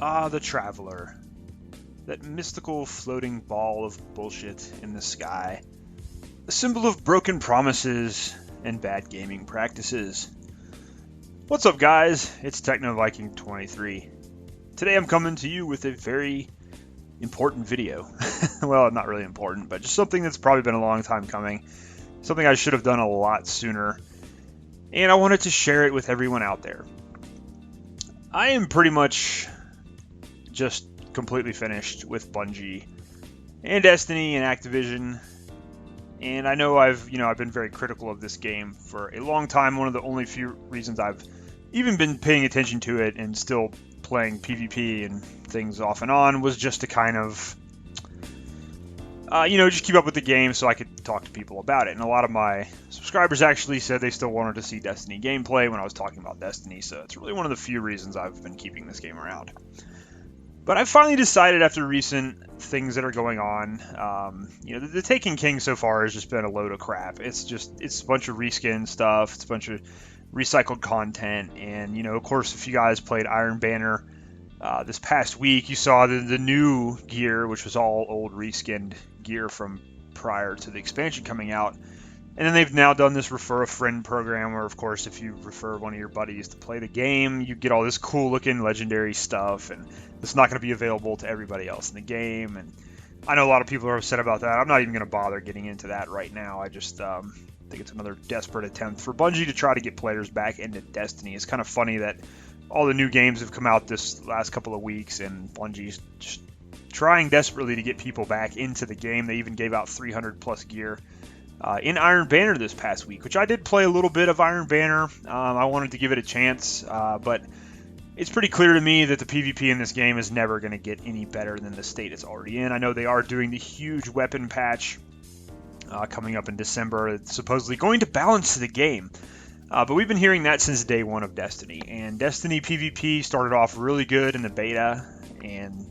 Ah, the Traveler. That mystical floating ball of bullshit in the sky. A symbol of broken promises and bad gaming practices. What's up, guys? It's TechnoViking23. Today I'm coming to you with a very important video. Well, not really important, but just something that's probably been a long time coming. Something I should have done a lot sooner. And I wanted to share it with everyone out there. I am pretty much just completely finished with Bungie and Destiny and Activision. And I know I've been very critical of this game for a long time. One of the only few reasons I've even been paying attention to it and still playing PvP and things off and on was just to kind of just keep up with the game so I could talk to people about it. And a lot of my subscribers actually said they still wanted to see Destiny gameplay when I was talking about Destiny, so it's really one of the few reasons I've been keeping this game around. But I finally decided after recent things that are going on, the Taken King so far has just been a load of crap. It's a bunch of reskin stuff, it's a bunch of recycled content, and of course, if you guys played Iron Banner this past week, you saw the new gear, which was all old reskinned gear from prior to the expansion coming out. And then they've now done this refer a friend program where, of course, if you refer one of your buddies to play the game, you get all this cool looking legendary stuff, and it's not going to be available to everybody else in the game. And I know a lot of people are upset about that. I'm not even going to bother getting into that right now. I just think it's another desperate attempt for Bungie to try to get players back into Destiny. It's kind of funny that all the new games have come out this last couple of weeks, and Bungie's just trying desperately to get people back into the game. They even gave out 300 plus gear in Iron Banner this past week, which I did play a little bit of Iron Banner. I wanted to give it a chance, but it's pretty clear to me that the PvP in this game is never going to get any better than the state it's already in. I know they are doing the huge weapon patch coming up in December. It's supposedly going to balance the game. But we've been hearing that since day one of Destiny. And Destiny PvP started off really good in the beta, and,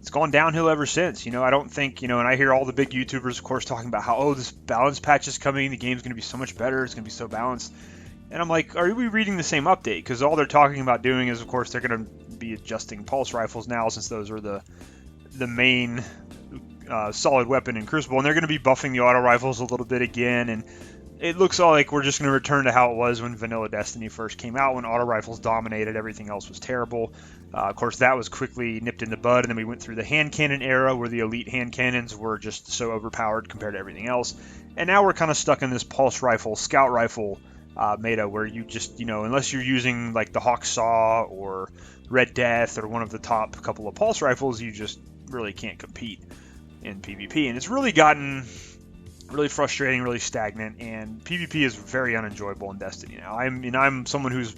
it's gone downhill ever since. I don't think, and I hear all the big YouTubers, of course, talking about how, this balance patch is coming, the game's going to be so much better, it's going to be so balanced. And I'm like, are we reading the same update? Because all they're talking about doing is, of course, they're going to be adjusting pulse rifles now, since those are the main solid weapon in Crucible. And they're going to be buffing the auto rifles a little bit again, and it looks all like we're just going to return to how it was when Vanilla Destiny first came out, when auto rifles dominated, everything else was terrible. Of course, that was quickly nipped in the bud, and then we went through the hand cannon era, where the elite hand cannons were just so overpowered compared to everything else. And now we're kind of stuck in this pulse rifle, scout rifle meta, where you just, unless you're using like the Hawk Saw or Red Death or one of the top couple of pulse rifles, you just really can't compete in PvP. And it's really gotten really frustrating, really stagnant, and PvP is very unenjoyable in Destiny now. I'm someone who's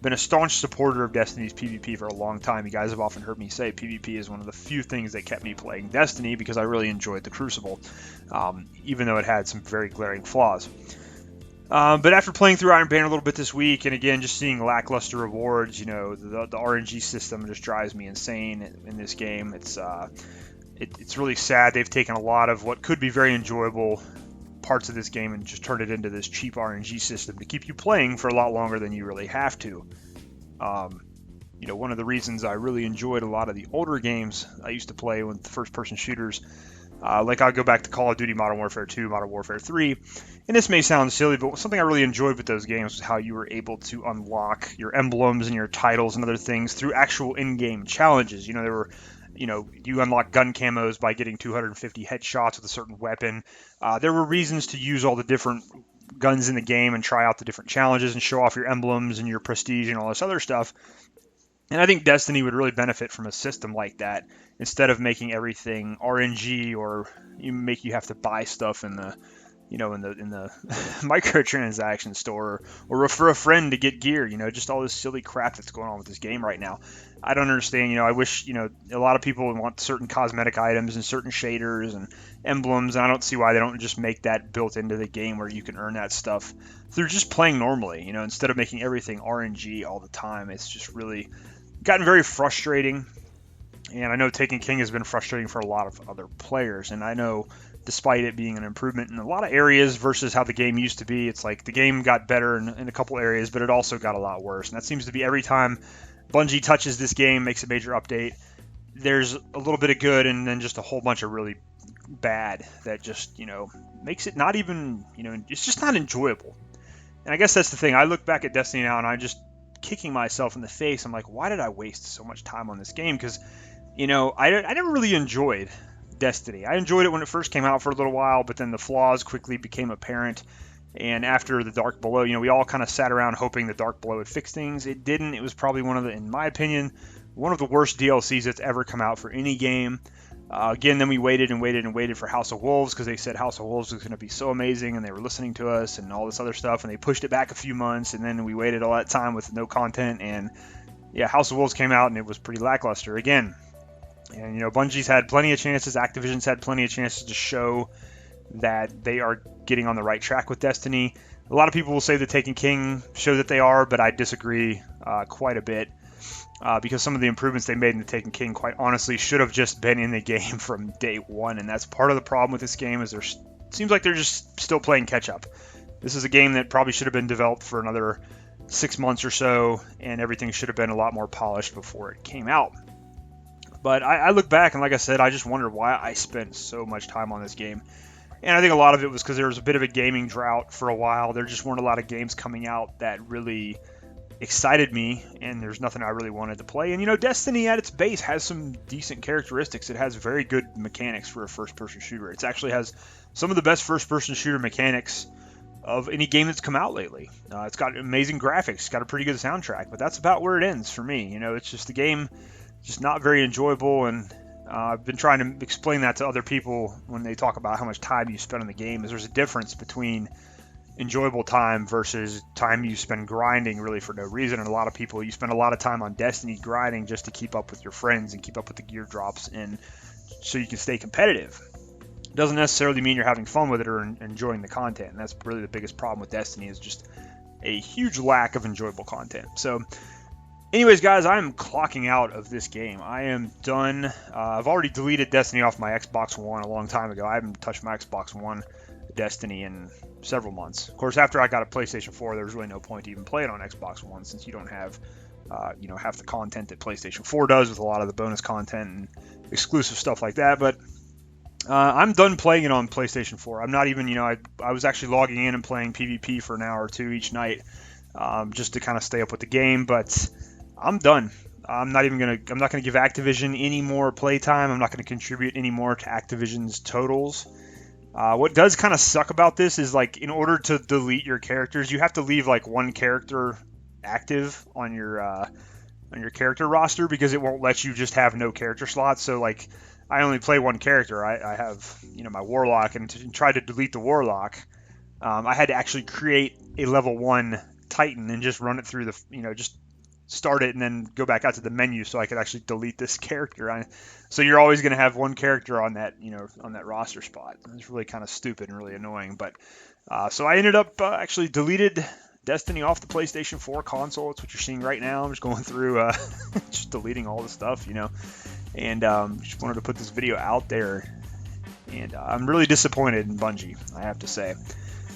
been a staunch supporter of Destiny's PvP for a long time. You guys have often heard me say PvP is one of the few things that kept me playing Destiny, because I really enjoyed the Crucible, even though it had some very glaring flaws. But after playing through Iron Banner a little bit this week, and again, just seeing lackluster rewards, the RNG system just drives me insane in this game. It's really sad. They've taken a lot of what could be very enjoyable parts of this game and just turned it into this cheap RNG system to keep you playing for a lot longer than you really have to. One of the reasons I really enjoyed a lot of the older games I used to play with the first-person shooters, like I'll go back to Call of Duty Modern Warfare 2, Modern Warfare 3, and this may sound silly, but something I really enjoyed with those games was how you were able to unlock your emblems and your titles and other things through actual in-game challenges. There were you unlock gun camos by getting 250 headshots with a certain weapon. There were reasons to use all the different guns in the game and try out the different challenges and show off your emblems and your prestige and all this other stuff. And I think Destiny would really benefit from a system like that, instead of making everything RNG, or you have to buy stuff in the in the microtransaction store, or refer a friend to get gear, just all this silly crap that's going on with this game right now. I don't understand. I wish, a lot of people want certain cosmetic items and certain shaders and emblems, and I don't see why they don't just make that built into the game where you can earn that stuff through just playing normally, instead of making everything RNG all the time. It's just really gotten very frustrating. And I know Taken King has been frustrating for a lot of other players, and I know despite it being an improvement in a lot of areas versus how the game used to be. It's like the game got better in a couple areas, but it also got a lot worse. And that seems to be every time Bungie touches this game, makes a major update, there's a little bit of good and then just a whole bunch of really bad that just, makes it not even, it's just not enjoyable. And I guess that's the thing. I look back at Destiny now and I'm just kicking myself in the face. I'm like, why did I waste so much time on this game? Because, I never really enjoyed Destiny. I enjoyed it when it first came out for a little while, but then the flaws quickly became apparent. And after the Dark Below, we all kind of sat around hoping the Dark Below would fix things. It didn't. It was probably in my opinion, one of the worst DLCs that's ever come out for any game. Again, then we waited and waited and waited for House of Wolves because they said House of Wolves was going to be so amazing and they were listening to us and all this other stuff, and they pushed it back a few months, and then we waited all that time with no content, and yeah, House of Wolves came out and it was pretty lackluster again. And Bungie's had plenty of chances, Activision's had plenty of chances to show that they are getting on the right track with Destiny. A lot of people will say that Taken King showed that they are, but I disagree quite a bit. Because some of the improvements they made in the Taken King, quite honestly, should have just been in the game from day one, and that's part of the problem with this game. Is it seems like they're just still playing catch up. This is a game that probably should have been developed for another 6 months or so, and everything should have been a lot more polished before it came out. But I look back and, like I said, I just wonder why I spent so much time on this game. And I think a lot of it was because there was a bit of a gaming drought for a while. There just weren't a lot of games coming out that really excited me, and there's nothing I really wanted to play. And Destiny at its base has some decent characteristics. It has very good mechanics for a first-person shooter. It actually has some of the best first-person shooter mechanics of any game that's come out lately. It's got amazing graphics, it's got a pretty good soundtrack, but that's about where it ends for me. It's just the game just not very enjoyable, and I've been trying to explain that to other people when they talk about how much time you spend on the game. Is there's a difference between enjoyable time versus time you spend grinding really for no reason. And a lot of people, you spend a lot of time on Destiny grinding just to keep up with your friends and keep up with the gear drops, and so you can stay competitive. It doesn't necessarily mean you're having fun with it or enjoying the content, and that's really the biggest problem with Destiny, is just a huge lack of enjoyable content. So anyways, guys, I'm clocking out of this game. I am done. I've already deleted Destiny off my Xbox One a long time ago. I haven't touched my Xbox One Destiny in several months. Of course, after I got a PlayStation 4, there was really no point to even play it on Xbox One, since you don't have, half the content that PlayStation 4 does, with a lot of the bonus content and exclusive stuff like that. But I'm done playing it on PlayStation 4. I'm not even, I was actually logging in and playing PvP for an hour or two each night, just to kind of stay up with the game. But I'm done. I'm not gonna give Activision any more playtime. I'm not gonna contribute any more to Activision's totals. What does kind of suck about this is, like, in order to delete your characters, you have to leave like one character active on your character roster, because it won't let you just have no character slots. So like, I only play one character. I have my Warlock, and to try to delete the Warlock, I had to actually create a level 1 Titan and just run it through the just start it and then go back out to the menu so I could actually delete this character. So you're always going to have one character on that, on that roster spot. It's really kind of stupid and really annoying. But so I ended up actually deleted Destiny off the PlayStation 4 console. It's what you're seeing right now. I'm just going through, just deleting all the stuff, and just wanted to put this video out there. And I'm really disappointed in Bungie, I have to say.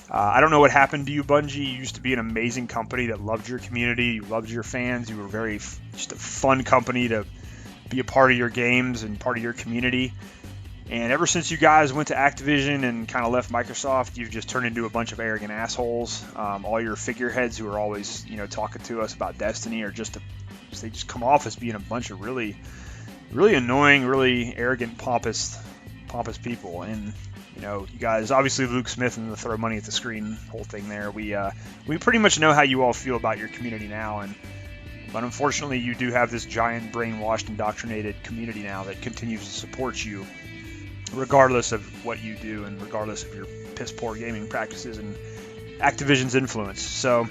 I don't know what happened to you, Bungie. You used to be an amazing company that loved your community. You loved your fans. You were just a fun company to be a part of your games and part of your community. And ever since you guys went to Activision and kind of left Microsoft, you've just turned into a bunch of arrogant assholes. All your figureheads who are always, talking to us about Destiny they just come off as being a bunch of really, really annoying, really arrogant, pompous people. And you guys, obviously Luke Smith and the throw money at the screen whole thing there. We pretty much know how you all feel about your community now, but unfortunately you do have this giant brainwashed, indoctrinated community now that continues to support you, regardless of what you do and regardless of your piss poor gaming practices and Activision's influence. So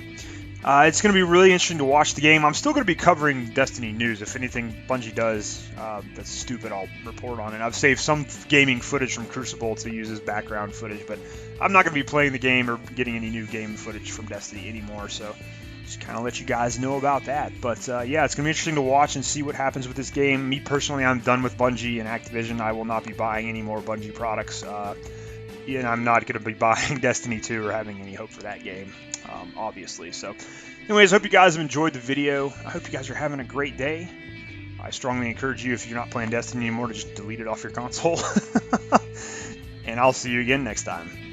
it's going to be really interesting to watch the game. I'm still going to be covering Destiny news. If anything Bungie does that's stupid, I'll report on it. I've saved some gaming footage from Crucible to use as background footage, but I'm not going to be playing the game or getting any new game footage from Destiny anymore, so just kind of let you guys know about that. But yeah, it's going to be interesting to watch and see what happens with this game. Me personally, I'm done with Bungie and Activision. I will not be buying any more Bungie products. and I'm not going to be buying Destiny 2 or having any hope for that game, obviously. So, anyways, hope you guys have enjoyed the video. I hope you guys are having a great day. I strongly encourage you, if you're not playing Destiny anymore, to just delete it off your console. And I'll see you again next time.